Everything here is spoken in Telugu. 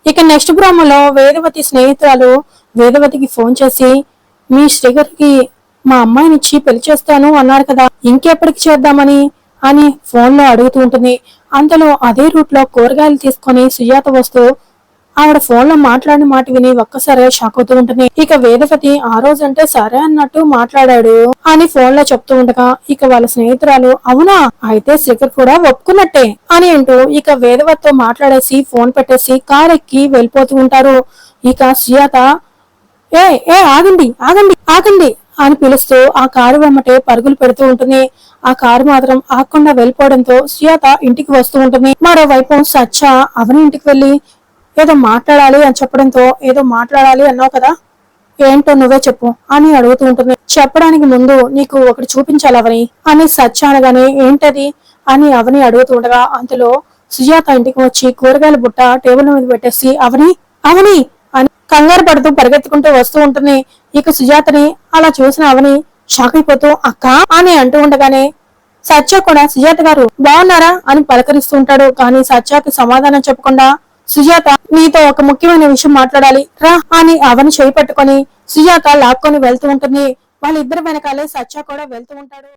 ఇక నెక్స్ట్ ప్రోమోలో వేదవతి స్నేహితురాలు వేదవతికి ఫోన్ చేసి మీ శ్రీగర్కి మా అమ్మాయినిచ్చి పెళ్లి చేస్తాను అన్నారు కదా ఇంకెప్పటికి చేద్దామని అని ఫోన్ లో అడుగుతూ ఉంటుంది. అంతలో అదే రూట్ లో కూరగాయలు తీసుకొని సుజాత వస్తూ ఆవిడ ఫోన్ లో మాట్లాడిన మాట విని ఒక్కసారిగా షాక్ అవుతూ ఉంటుంది. ఇక వేదవతి ఆ రోజంటే సరే అన్నట్టు మాట్లాడాడు అని ఫోన్ లో చెప్తూ ఉండగా ఇక వాళ్ళ స్నేహితురాలు అవునా అయితే శేఖర్ కూడా ఒప్పుకున్నట్టే అని అంటూ ఇక వేదవతితో మాట్లాడేసి ఫోన్ పెట్టేసి కార్ ఎక్కి వెళ్ళిపోతూ ఉంటారు. ఇక సుజాత ఏ ఏ ఆగండి ఆగండి ఆగండి అని పిలుస్తూ ఆ కారు వెమ్మటే పరుగులు పెడుతూ ఉంటుంది. ఆ కారు మాత్రం ఆగకుండా వెళ్ళిపోవడంతో సుజాత ఇంటికి వస్తూ ఉంటుంది. మరోవైపు సచ్చ అవని ఇంటికి వెళ్లి ఏదో మాట్లాడాలి అని చెప్పడంతో ఏదో మాట్లాడాలి అన్నావు కదా ఏంటో నువ్వే చెప్పు అని అడుగుతూ ఉంటుంది. చెప్పడానికి ముందు నీకు ఒకటి చూపించాలి అవని అని సచ్చ అనగానే ఏంటది అని అవని అడుగుతూ ఉండగా అంతలో సుజాత ఇంటికి వచ్చి కూరగాయల బుట్ట టేబుల్ మీద పెట్టేసి అవని అవని అని కంగారు పడుతూ పరిగెత్తుకుంటూ వస్తూ ఉంటుంది. ఇక సుజాతని అలా చూసిన అవని షాక్ అయిపోతూ అక్క అని అంటూ ఉండగానే సత్య కూడా సుజాత గారు బాగున్నారా అని పలకరిస్తూ ఉంటాడు. కానీ సత్యకి సమాధానం చెప్పకుండా సుజాత నీతో ఒక ముఖ్యమైన విషయం మాట్లాడాలి రా అని అవని చేయి పట్టుకొని సుజాత లాక్కొని వెళ్తూ ఉంటుంది. వాళ్ళిద్దరి వెనకాలే సత్య కూడా వెళ్తూ ఉంటాడు.